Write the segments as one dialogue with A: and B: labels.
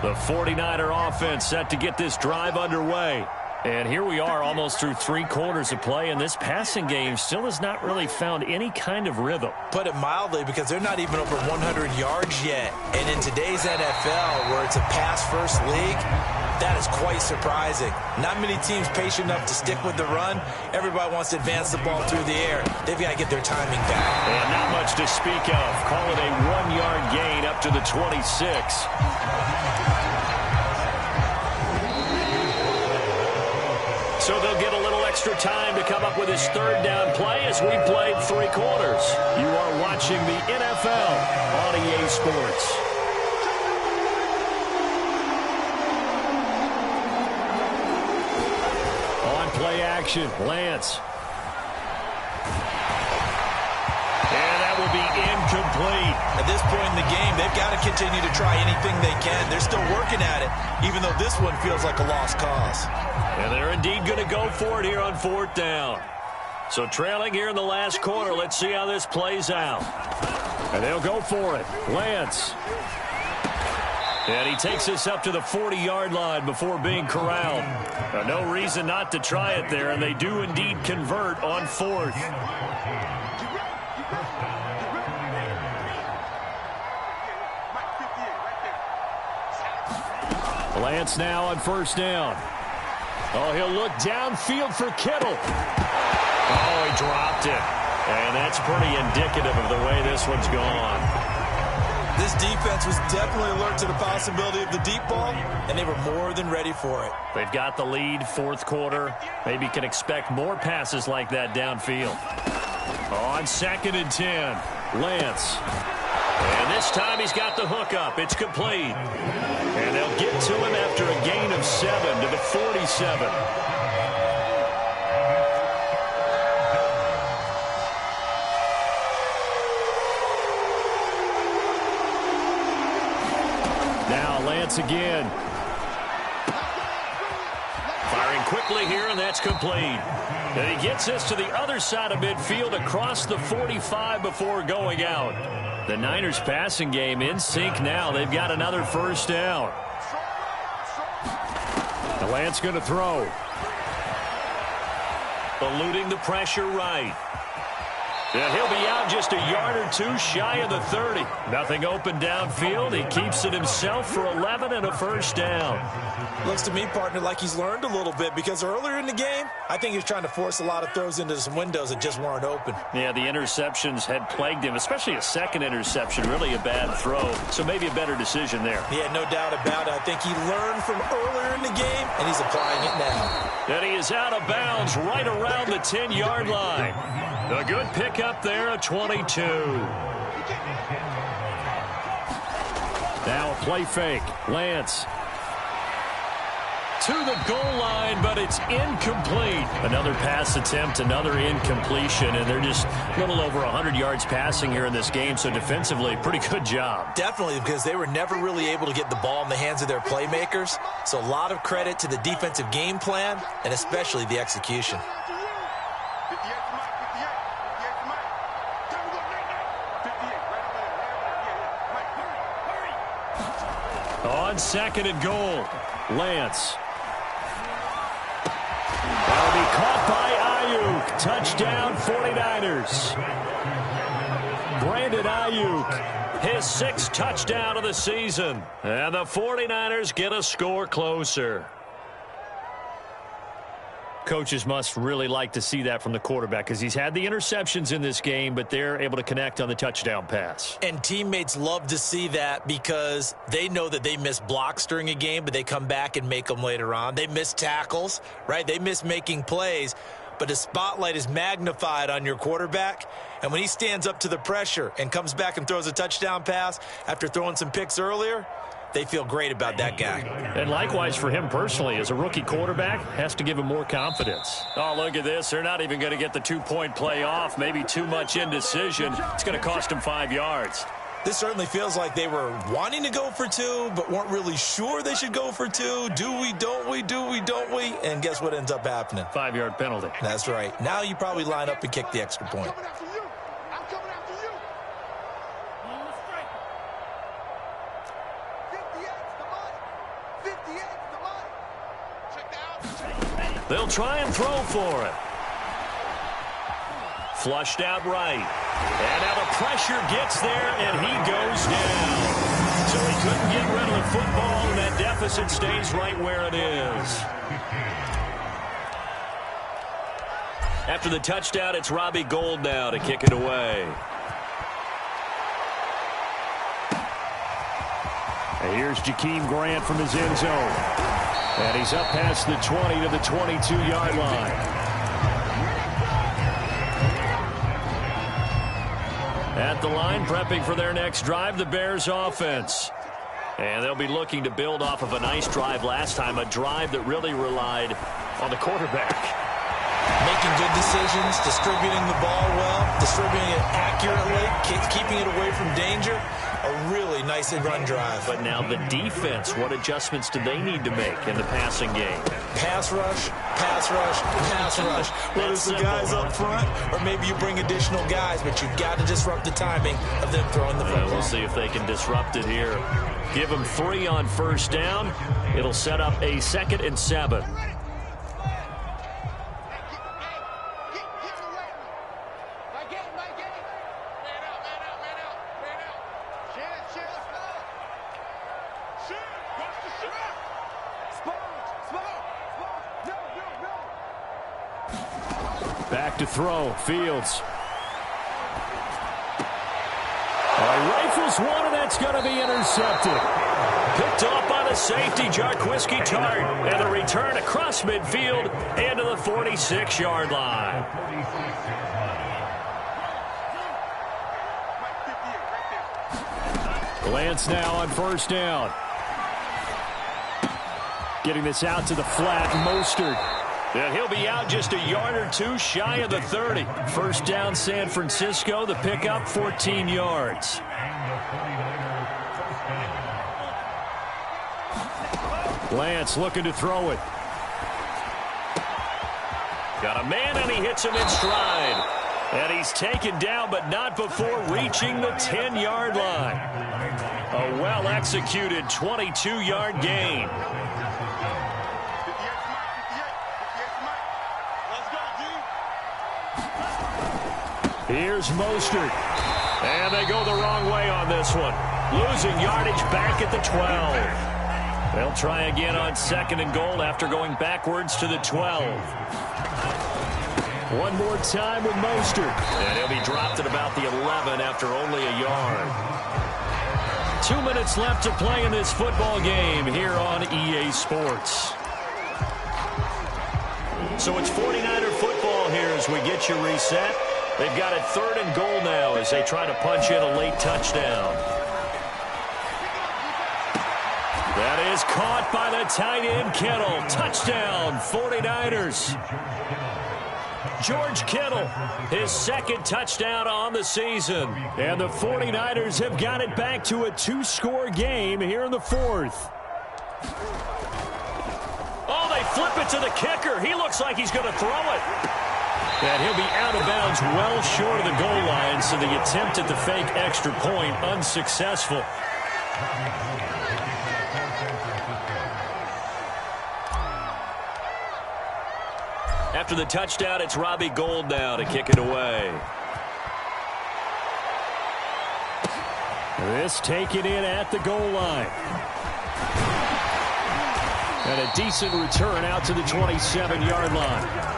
A: The 49er offense set to get this drive underway. And here we are almost through 3 quarters of play, and this passing game still has not really found any kind of rhythm.
B: Put it mildly, because they're not even over 100 yards yet. And in today's NFL, where it's a pass-first league, that is quite surprising. Not many teams patient enough to stick with the run. Everybody wants to advance the ball through the air. They've got to get their timing back.
A: And not much to speak of. Call it a 1-yard gain up to the 26. So they'll get a little extra time to come up with his 3rd down play as we played 3 quarters. You are watching the NFL on EA Sports. On play action, Lance. And that will be incomplete.
B: At this point in the game, they've got to continue to try anything they can. They're still working at it, even though this one feels like a lost cause.
A: And they're indeed going to go for it here on 4th down. So trailing here in the last quarter, let's see how this plays out. And they'll go for it. Lance. And he takes us up to the 40-yard line before being corralled. No reason not to try it there, and they do indeed convert on 4th. Lance now on 1st down. Oh, he'll look downfield for Kittle. Oh, he dropped it. And that's pretty indicative of the way this one's gone.
B: This defense was definitely alert to the possibility of the deep ball, and they were more than ready for it.
A: They've got the lead, 4th quarter. Maybe can expect more passes like that downfield. On 2nd and 10, Lance. And this time he's got the hook up. It's complete. And they'll get to him after a gain of 7 to the 47. Now Lance again. Firing quickly here, and that's complete. And he gets us to the other side of midfield across the 45 before going out. The Niners passing game in sync now. They've got another 1st down. The Lance going to throw. Eluding the pressure right. And he'll be out just a yard or 2 shy of the 30. Nothing open downfield. He keeps it himself for 11 and a 1st down.
B: Looks to me, partner, like he's learned a little bit, because earlier in the game, I think he was trying to force a lot of throws into some windows that just weren't open.
A: Yeah, the interceptions had plagued him, especially a 2nd interception, really a bad throw. So maybe a better decision there.
B: Yeah, no doubt about it. I think he learned from earlier in the game, and he's applying it now.
A: And he is out of bounds right around the 10-yard line. A good pickup there, a 22. Now a play fake. Lance. To the goal line, but it's incomplete. Another pass attempt, another incompletion, and they're just a little over 100 yards passing here in this game, so defensively, pretty good job.
B: Definitely, because they were never really able to get the ball in the hands of their playmakers, so a lot of credit to the defensive game plan, and especially the execution.
A: On 2nd and goal, Lance. That'll be caught by Ayuk. Touchdown, 49ers. Brandon Ayuk, his 6th touchdown of the season. And the 49ers get a score closer. Coaches must really like to see that from the quarterback, because he's had the interceptions in this game, but they're able to connect on the touchdown pass.
B: And teammates love to see that, because they know that they miss blocks during a game, but they come back and make them later on. They miss tackles, right? They miss making plays, but the spotlight is magnified on your quarterback. And when he stands up to the pressure and comes back and throws a touchdown pass after throwing some picks earlier, they feel great about that guy.
A: And likewise for him personally, as a rookie quarterback, has to give him more confidence. Oh, look at this. They're not even going to get the 2-point play off. Maybe too much indecision. It's going to cost him 5 yards.
B: This certainly feels like they were wanting to go for 2, but weren't really sure they should go for 2. Do we, don't we, do we, don't we? And guess what ends up happening?
A: 5-yard penalty.
B: That's right. Now you probably line up and kick the extra point.
A: They'll try and throw for it. Flushed out right. And now the pressure gets there, and he goes down. So he couldn't get rid of the football, and that deficit stays right where it is. After the touchdown, it's Robbie Gould now to kick it away.
C: And here's Jakeem Grant from his end zone. And he's up past the 20 to the 22-yard line.
A: At the line, prepping for their next drive, the Bears offense. And they'll be looking to build off of a nice drive last time, a drive that really relied on the quarterback.
B: Making good decisions, distributing the ball well, distributing it accurately, keeping it away from danger. A really nicely run drive.
A: But now the defense, what adjustments do they need to make in the passing game?
B: Pass rush, pass rush, pass rush. Whether it's the guys up front or maybe you bring additional guys, but you've got to disrupt the timing of them throwing the football.
A: We'll see if they can disrupt it here. Give them 3 on first down. It'll set up a 2nd and 7.
C: Back to throw, Fields.
A: Rifles one, and that's going to be intercepted. Picked off by the safety, Jarquiski Tart. And the return across midfield into the 46-yard line.
C: Lance now on first down. Getting this out to the flat, Mostert.
A: And he'll be out just a yard or two shy of the 30.
C: First down, San Francisco. The pickup, 14 yards. Lance looking to throw it.
A: Got a man, and he hits him in stride. And he's taken down, but not before reaching the 10-yard line. A well-executed 22-yard gain.
C: Here's Mostert.
A: And they go the wrong way on this one. Losing yardage back at the 12. They'll try again on 2nd and goal after going backwards to the 12.
C: One more time with Mostert.
A: And he'll be dropped at about the 11 after only a yard. 2 minutes left to play in this football game here on EA Sports. So it's 49er football here as we get you reset. They've got it 3rd and goal now as they try to punch in a late touchdown. That is caught by the tight end, Kittle. Touchdown, 49ers. George Kittle, his 2nd touchdown on the season.
C: And the 49ers have got it back to a 2-score game here in the 4th.
A: Oh, they flip it to the kicker. He looks like he's going to throw it. And he'll be out of bounds well short of the goal line, so the attempt at the fake extra point unsuccessful. After the touchdown, it's Robbie Gould now to kick it away.
C: This taken in at the goal line. And a decent return out to the 27-yard line.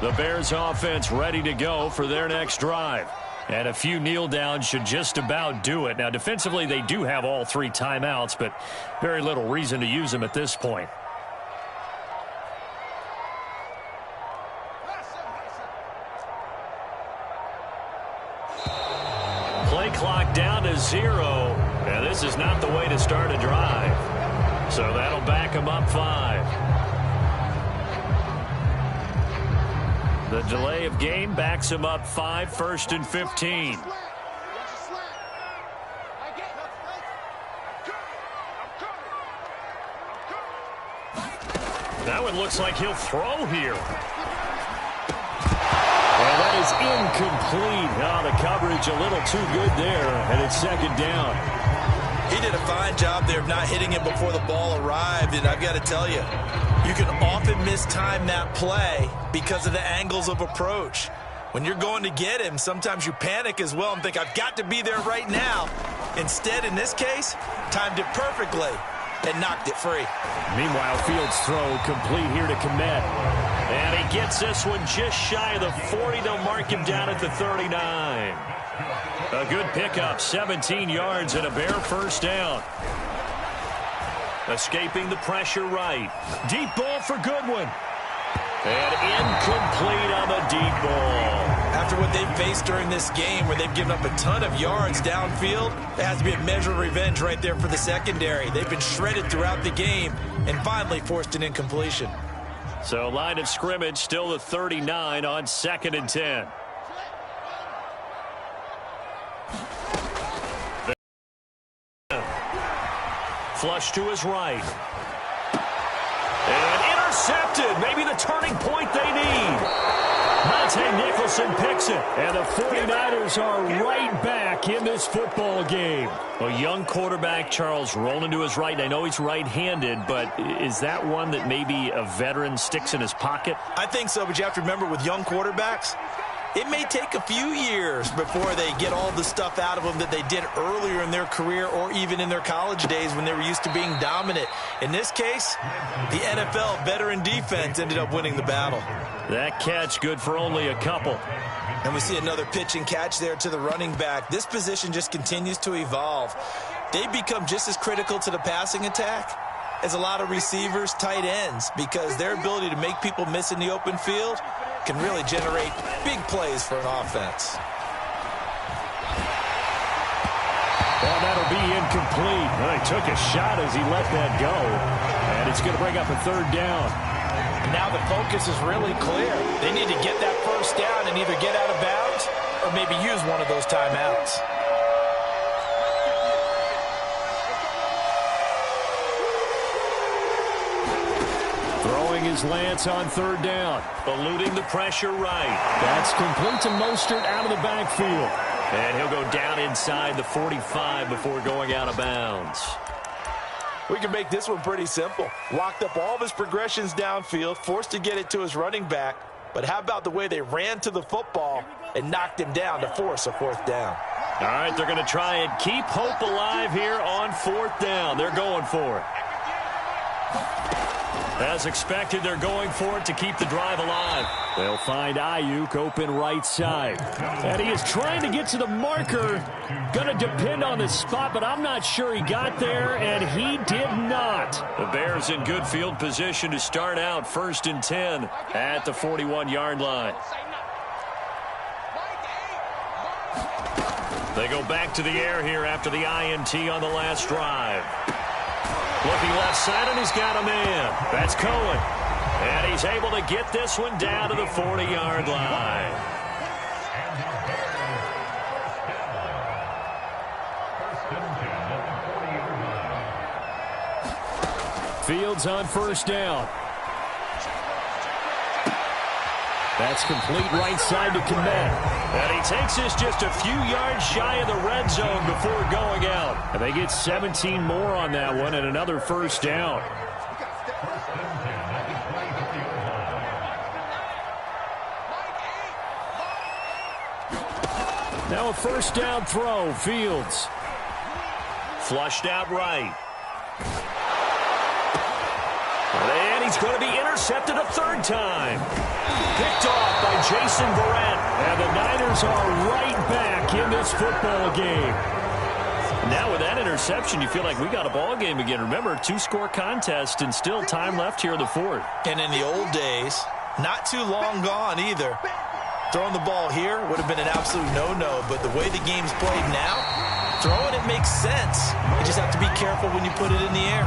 A: The Bears offense ready to go for their next drive.
C: And a few kneel downs should just about do it. Now, defensively, they do have all 3 timeouts, but very little reason to use them at this point.
A: Play clock down to 0. And this is not the way to start a drive. So that'll back them up 5. The delay of game backs him up 5, 1st and 15.
C: That one looks like he'll throw here. And that is incomplete. Oh, the coverage a little too good there, and it's second down.
B: He did a fine job there of not hitting it before the ball arrived, and I've got to tell you, you can often mistime that play because of the angles of approach. When you're going to get him, sometimes you panic as well and think, I've got to be there right now. Instead, in this case, timed it perfectly and knocked it free.
C: Meanwhile, Fields' throw complete here to Komet.
A: And he gets this one just shy of the 40. They'll mark him down at the 39. A good pickup, 17 yards and a bare first down. Escaping the pressure right. Deep ball for Goodwin. And incomplete on the deep ball.
B: After what they've faced during this game where they've given up a ton of yards downfield, there has to be a measure of revenge right there for the secondary. They've been shredded throughout the game and finally forced an incompletion.
A: So line of scrimmage still the 39 on 2nd and 10. Flush to his right. And intercepted. Maybe the turning point they need. Monte Nicholson picks it. And the 49ers are right back in this football game. A young quarterback, Charles, rolling to his right. I know he's right-handed, but is that one that maybe a veteran sticks in his pocket?
B: I think so, but you have to remember with young quarterbacks, it may take a few years before they get all the stuff out of them that they did earlier in their career or even in their college days when they were used to being dominant. In this case, the NFL veteran defense ended up winning the battle.
A: That catch good for only a couple.
B: And we see another pitch and catch there to the running back. This position just continues to evolve. They become just as critical to the passing attack as a lot of receivers, tight ends, because their ability to make people miss in the open field can really generate big plays for an offense.
C: Well, that'll be incomplete. Well, he took a shot as he let that go. And it's going to bring up a 3rd down.
B: Now the focus is really clear. They need to get that first down and either get out of bounds or maybe use one of those timeouts.
C: Throwing his Lance on 3rd down.
A: Eluding the pressure right.
C: That's complete to Mostert out of the backfield.
A: And he'll go down inside the 45 before going out of bounds.
B: We can make this one pretty simple. Locked up all of his progressions downfield, forced to get it to his running back. But how about the way they ran to the football and knocked him down to force a 4th down?
A: All right, they're going to try and keep hope alive here on 4th down. They're going for it. As expected, they're going for it to keep the drive alive.
C: They'll find Ayuk open right side. And he is trying to get to the marker. Going to depend on the spot, but I'm not sure he got there, and he did not.
A: The Bears in good field position to start out 1st and 10 at the 41-yard line. They go back to the air here after the INT on the last drive. Looking left side, and he's got a man. That's Cohen. And he's able to get this one down to the 40-yard line.
C: Fields on 1st down. That's complete right side to Komet.
A: And he takes this just a few yards shy of the red zone before going out.
C: And they get 17 more on that one and another 1st down. Now a 1st down throw, Fields.
A: Flushed out right. And he's going to be intercepted a 3rd time. Picked off by Jason Verrett.
C: And the Niners are right back in this football game.
A: Now with that interception, you feel like we got a ball game again. Remember, 2-score contest and still time left here in the 4th.
B: And in the old days, not too long gone either. Throwing the ball here would have been an absolute no-no, but the way the game's played now, throwing it makes sense. You just have to be careful when you put it in the air.